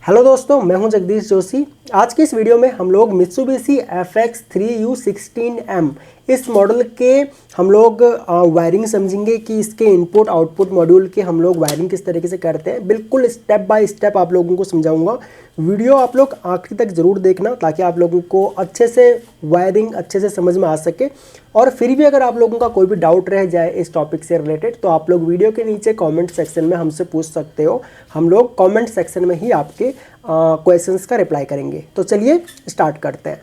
Hello दोस्तों, मैं हूं जगदीश जोशी। आज की इस वीडियो में हम लोग मित्सुबिशी FX3U16M इस मॉडल के हम लोग वायरिंग समझेंगे कि इसके इनपुट आउटपुट मॉड्यूल के हम लोग वायरिंग किस तरीके से करते हैं। बिल्कुल स्टेप बाय स्टेप आप लोगों को समझाऊंगा। वीडियो आप लोग आखिरी तक ज़रूर देखना ताकि आप लोगों को अच्छे से वायरिंग अच्छे से समझ में आ सके। और फिर भी अगर आप लोगों का कोई भी डाउट रह जाए इस टॉपिक से रिलेटेड तो आप लोग वीडियो के नीचे कमेंट सेक्शन में हमसे पूछ सकते हो। हम लोग कमेंट सेक्शन में ही आपके क्वेश्चंस का रिप्लाई करेंगे। तो चलिए स्टार्ट करते हैं।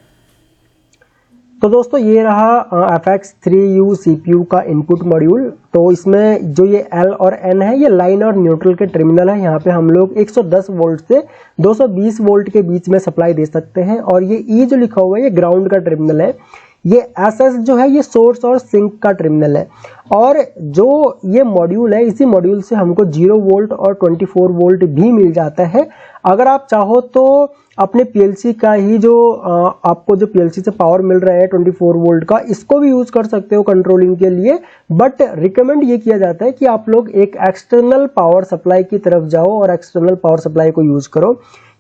तो दोस्तों ये रहा FX3U CPU का इनपुट मॉड्यूल। तो इसमें जो ये L और N है ये लाइन और न्यूट्रल के टर्मिनल है। यहाँ पे हम लोग 110 वोल्ट से 220 वोल्ट के बीच में सप्लाई दे सकते हैं। और ये E जो लिखा हुआ है ये ग्राउंड का टर्मिनल है। ये SS जो है ये सोर्स और सिंक का टर्मिनल है। और जो ये मॉड्यूल है इसी मॉड्यूल से हमको 0 वोल्ट और 24 वोल्ट भी मिल जाता है। अगर आप चाहो तो अपने PLC का ही जो आपको जो PLC से पावर मिल रहा है 24 वोल्ट का, इसको भी यूज कर सकते हो कंट्रोलिंग के लिए। बट रिकमेंड ये किया जाता है कि आप लोग एक एक्सटर्नल पावर सप्लाई की तरफ जाओ और एक्सटर्नल पावर सप्लाई को यूज करो।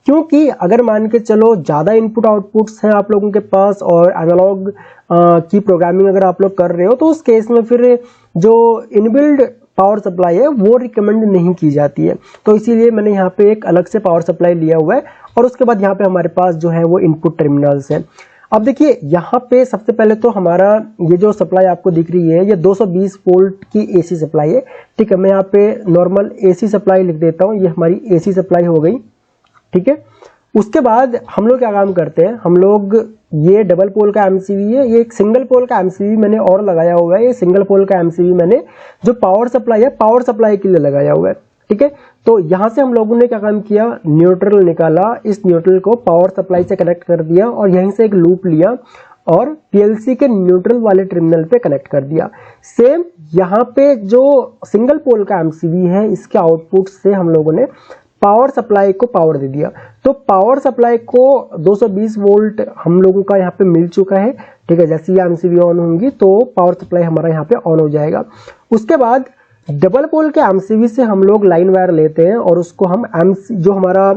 क्योंकि अगर मान के चलो ज़्यादा इनपुट आउटपुट्स हैं आप लोगों के पास और एनालॉग की प्रोग्रामिंग अगर आप लोग कर रहे हो तो उस केस में फिर जो इनबिल्ड पावर सप्लाई है वो रिकमेंड नहीं की जाती है। तो इसीलिए मैंने यहाँ पे एक अलग से पावर सप्लाई लिया हुआ है। और उसके बाद यहाँ पे हमारे पास जो है वो इनपुट टर्मिनल्स हैं। अब देखिए यहाँ पे सबसे पहले तो हमारा ये जो सप्लाई आपको दिख रही है ये 220 वोल्ट की AC सप्लाई है। ठीक है, मैं यहाँ पे नॉर्मल AC सप्लाई लिख देता हूँ। ये हमारी AC सप्लाई हो गई। ठीक है, उसके बाद हम लोग क्या काम करते हैं, हम लोग ये डबल पोल का MCB है, ये एक सिंगल पोल का MCB मैंने और लगाया हुआ है। ये सिंगल पोल का MCB मैंने जो पावर सप्लाई है पावर सप्लाई के लिए लगाया हुआ है। ठीक है, तो यहां से हम लोगों ने क्या काम किया, न्यूट्रल निकाला, इस न्यूट्रल को पावर सप्लाई से कनेक्ट कर दिया और यहीं से एक लूप लिया और PLC के न्यूट्रल वाले टर्मिनल पे कनेक्ट कर दिया। सेम यहाँ पे जो सिंगल पोल का MCB है इसके आउटपुट से हम लोगों ने पावर सप्लाई को पावर दे दिया। तो पावर सप्लाई को 220 वोल्ट हम लोगों का यहाँ पे मिल चुका है। ठीक है, जैसे ये MCB ऑन होंगी तो पावर सप्लाई हमारा यहाँ पे ऑन हो जाएगा। उसके बाद डबल पोल के MCB से हम लोग लाइन वायर लेते हैं और उसको हम जो हमारा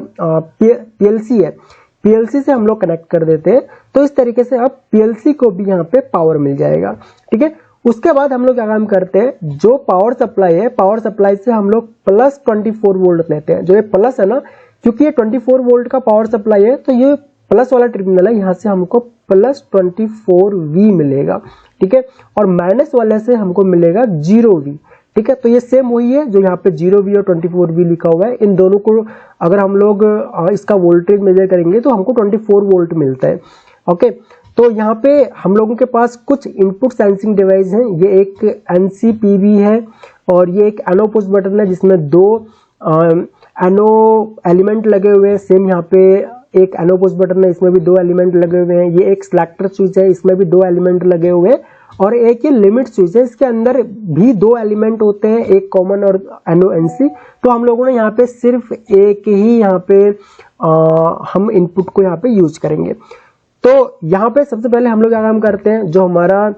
PLC है PLC से हम लोग कनेक्ट कर देते हैं। तो इस तरीके से अब PLC को भी यहाँ पे पावर मिल जाएगा। ठीक है, उसके बाद हम लोग क्या काम करते हैं, जो पावर सप्लाई है पावर सप्लाई से हम लोग प्लस 24 वोल्ट लेते हैं। जो ये प्लस है ना, क्योंकि ये 24 वोल्ट का पावर सप्लाई है तो ये प्लस वाला टर्मिनल है, यहाँ से हमको प्लस 24V मिलेगा। ठीक है, और माइनस वाले से हमको मिलेगा 0V। ठीक है, तो ये सेम वही है जो यहाँ पे 0V और 24V लिखा हुआ है। इन दोनों को अगर हम लोग इसका वोल्टेज मेजर करेंगे तो हमको 24 वोल्ट मिलता है। ओके, तो यहाँ पे हम लोगों के पास कुछ इनपुट सेंसिंग डिवाइस हैं। ये एक NCPB है और ये एक एनो पुश बटन है जिसमें 2 एनो एलिमेंट लगे हुए हैं। सेम यहाँ पे एक एनो पुश बटन है, इसमें भी 2 एलिमेंट लगे हुए हैं। ये एक सिलेक्टर स्विच है, इसमें भी 2 एलिमेंट लगे हुए हैं। और एक ये लिमिट स्विच है, इसके अंदर भी 2 एलिमेंट होते हैं, एक कॉमन और एनो NC। तो हम लोगों ने यहाँ पे सिर्फ एक ही यहाँ पे हम इनपुट को यहाँ पे यूज करेंगे। तो यहाँ पे सबसे पहले हम लोग क्या काम करते हैं, जो हमारा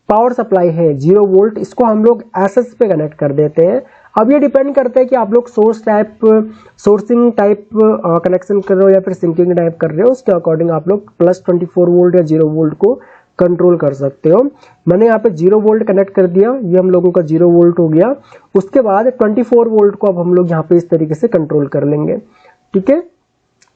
पावर सप्लाई है 0 वोल्ट इसको हम लोग SS पे कनेक्ट कर देते हैं। अब ये डिपेंड करता है कि आप लोग सोर्सिंग टाइप कनेक्शन कर रहे हो या फिर सिंकिंग टाइप कर रहे हो, उसके अकॉर्डिंग आप लोग प्लस 24 वोल्ट या 0 वोल्ट को कंट्रोल कर सकते हो। मैंने यहाँ पे 0 वोल्ट कनेक्ट कर दिया, ये हम लोगों का 0 वोल्ट हो गया। उसके बाद 24 वोल्ट को अब हम लोग यहाँ पे इस तरीके से कंट्रोल कर लेंगे। ठीक है,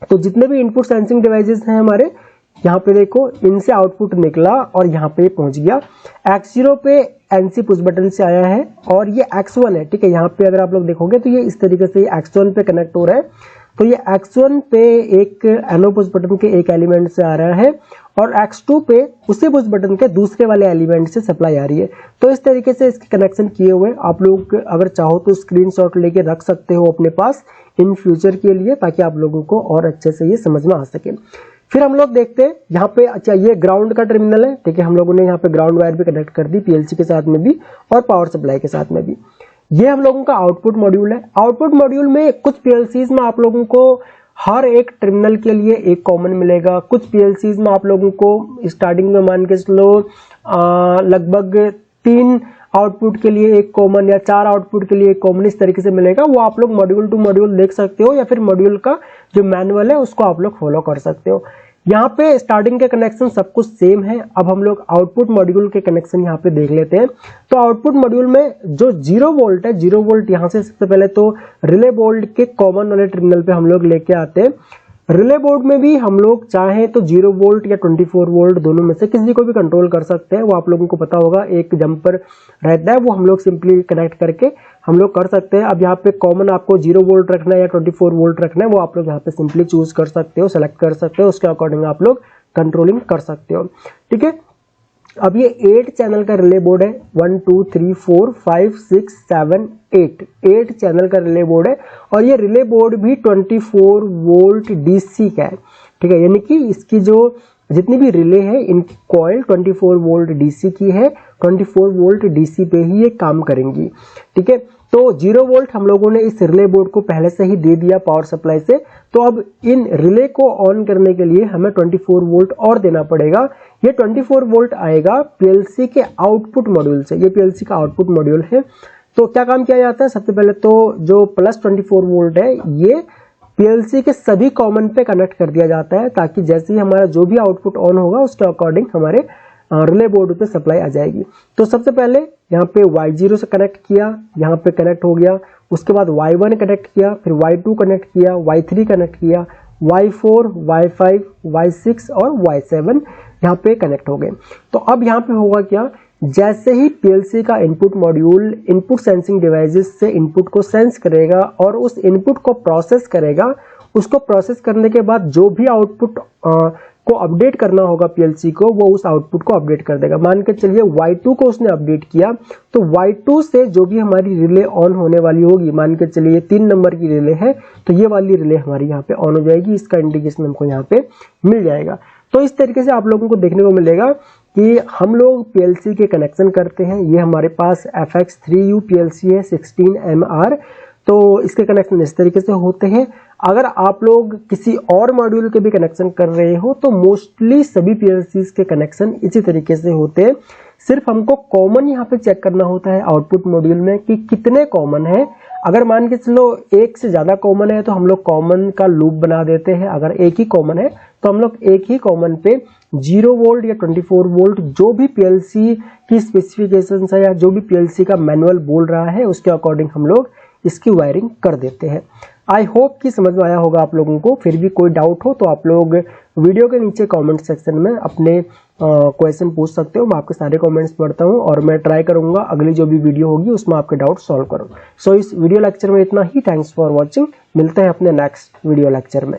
तो जितने भी इनपुट सेंसिंग डिवाइसेस हैं हमारे, यहाँ पे देखो इनसे आउटपुट निकला और यहाँ पे पहुंच गया। X0 पे NC पुश बटन से आया है और ये X1 है। ठीक है, यहाँ पे अगर आप लोग देखोगे तो ये इस तरीके से X1 पे कनेक्ट हो रहा है। तो ये X1 पे एक एनो पुश बटन के एक एलिमेंट से आ रहा है और X2 पे उसी पुश बटन के दूसरे वाले एलिमेंट से सप्लाई आ रही है। तो इस तरीके से इसके कनेक्शन किए हुए आप लोग अगर चाहो तो स्क्रीनशॉट लेके रख सकते हो अपने पास इन फ्यूचर के लिए, ताकि आप लोगों को और अच्छे से ये समझ में आ सके। फिर हम लोग देखते हैं यहाँ पे, अच्छा ये ग्राउंड का टर्मिनल है। ठीक है, हम लोगों ने यहाँ पे ग्राउंड वायर भी कनेक्ट कर दी PLC के साथ में भी और पावर सप्लाई के साथ में भी। ये हम लोगों का आउटपुट मॉड्यूल है। आउटपुट मॉड्यूल में कुछ PLCs में आप लोगों को हर एक टर्मिनल के लिए एक कॉमन मिलेगा। कुछ PLCs में आप लोगों को स्टार्टिंग में मान के चलो लगभग 3 आउटपुट के लिए एक कॉमन या 4 आउटपुट के लिए एक कॉमन इस तरीके से मिलेगा। वो आप लोग मॉड्यूल टू मॉड्यूल देख सकते हो या फिर मॉड्यूल का जो मैनुअल है उसको आप लोग फॉलो कर सकते हो। यहाँ पे स्टार्टिंग के कनेक्शन सब कुछ सेम है। अब हम लोग आउटपुट मॉड्यूल के कनेक्शन यहाँ पे देख लेते हैं। तो आउटपुट मॉड्यूल में जो 0 वोल्ट है, 0 वोल्ट यहाँ से सबसे पहले तो रिले बोर्ड के कॉमन वाले टर्मिनल पे हम लोग लेके आते हैं। रिले बोर्ड में भी हम लोग चाहें तो 0 वोल्ट या 24 वोल्ट दोनों में से किसी को भी कंट्रोल कर सकते हैं। वो आप लोगों को पता होगा, एक जंपर रहता है, वो हम लोग सिंपली कनेक्ट करके हम लोग कर सकते हैं। अब यहाँ पे कॉमन आपको 0 वोल्ट रखना है या 24 वोल्ट रखना है, वो आप लोग यहाँ पे सिंपली चूज कर सकते हो, सेलेक्ट कर सकते हो, उसके अकॉर्डिंग आप लोग कंट्रोलिंग कर सकते हो। ठीक है, अब ये 8 चैनल का रिले बोर्ड है। 1 2 3 4 5 6 7 8 चैनल का रिले बोर्ड है और ये रिले बोर्ड भी 24 वोल्ट डीसी का है। ठीक है, यानी कि इसकी जो जितनी भी रिले है इनकी कॉइल 24 वोल्ट डीसी की है। 24 वोल्ट डीसी पे ही ये काम करेंगी। ठीक है, तो 0 वोल्ट हम लोगों ने इस रिले बोर्ड को पहले से ही दे दिया पावर सप्लाई से। तो अब इन रिले को ऑन करने के लिए हमें 24 वोल्ट और देना पड़ेगा। ये 24 वोल्ट आएगा पीएलसी के आउटपुट मॉड्यूल से। ये पीएलसी का आउटपुट मॉड्यूल है। तो क्या काम किया जाता है, सबसे पहले तो जो प्लस 24 वोल्ट है ये पीएलसी के सभी कॉमन पे कनेक्ट कर दिया जाता है, ताकि जैसे ही हमारा जो भी आउटपुट ऑन होगा उसके अकॉर्डिंग हमारे रिले बोर्ड पे सप्लाई आ जाएगी। तो सबसे पहले यहाँ पे Y0 से कनेक्ट किया, यहाँ पे कनेक्ट हो गया। उसके बाद Y1 कनेक्ट किया, फिर Y2 कनेक्ट किया, Y3 कनेक्ट किया, Y4, Y5, Y6 और Y7 यहाँ पे कनेक्ट हो गए। तो अब यहाँ पे होगा क्या, जैसे ही पीएलसी का input module input sensing devices से इनपुट को सेंस करेगा और उस इनपुट को प्रोसेस करेगा, उसको प्रोसेस करने के बाद जो भी आउटपुट को अपडेट करना होगा पीएलसी को, वो उस आउटपुट को अपडेट कर देगा। मान के चलिए Y2 को उसने अपडेट किया, तो Y2 से जो भी हमारी रिले ऑन होने वाली होगी, मान के चलिए 3 नंबर की रिले है, तो ये वाली रिले हमारी यहाँ पे ऑन हो जाएगी। इसका इंडिकेशन हमको यहाँ पे मिल जाएगा। तो इस तरीके से आप लोगों को देखने को मिलेगा कि हम लोग पीएलसी के कनेक्शन करते हैं। ये हमारे पास FX3U पीएलसी है 16MR। तो इसके कनेक्शन इस तरीके से होते हैं। अगर आप लोग किसी और मॉड्यूल के भी कनेक्शन कर रहे हो तो मोस्टली सभी पीएलसीज के कनेक्शन इसी तरीके से होते हैं। सिर्फ हमको कॉमन यहाँ पे चेक करना होता है आउटपुट मॉड्यूल में कि कितने कॉमन है। अगर मान के चलो एक से ज्यादा कॉमन है तो हम लोग कॉमन का लूप बना देते हैं। अगर एक ही कॉमन है तो हम लोग एक ही कॉमन पे 0 वोल्ट या 24 वोल्ट जो भी पीएलसी की स्पेसिफिकेशन है या जो भी पीएलसी का मैनुअल बोल रहा है उसके अकॉर्डिंग हम लोग इसकी वायरिंग कर देते हैं। आई होप कि समझ में आया होगा आप लोगों को। फिर भी कोई डाउट हो तो आप लोग वीडियो के नीचे कमेंट सेक्शन में अपने क्वेश्चन पूछ सकते हो। मैं आपके सारे कमेंट्स पढ़ता हूँ और मैं ट्राई करूंगा अगली जो भी वीडियो होगी उसमें आपके डाउट सॉल्व करूँ। सो इस वीडियो लेक्चर में इतना ही। Thanks for watching. मिलते हैं अपने नेक्स्ट वीडियो लेक्चर में।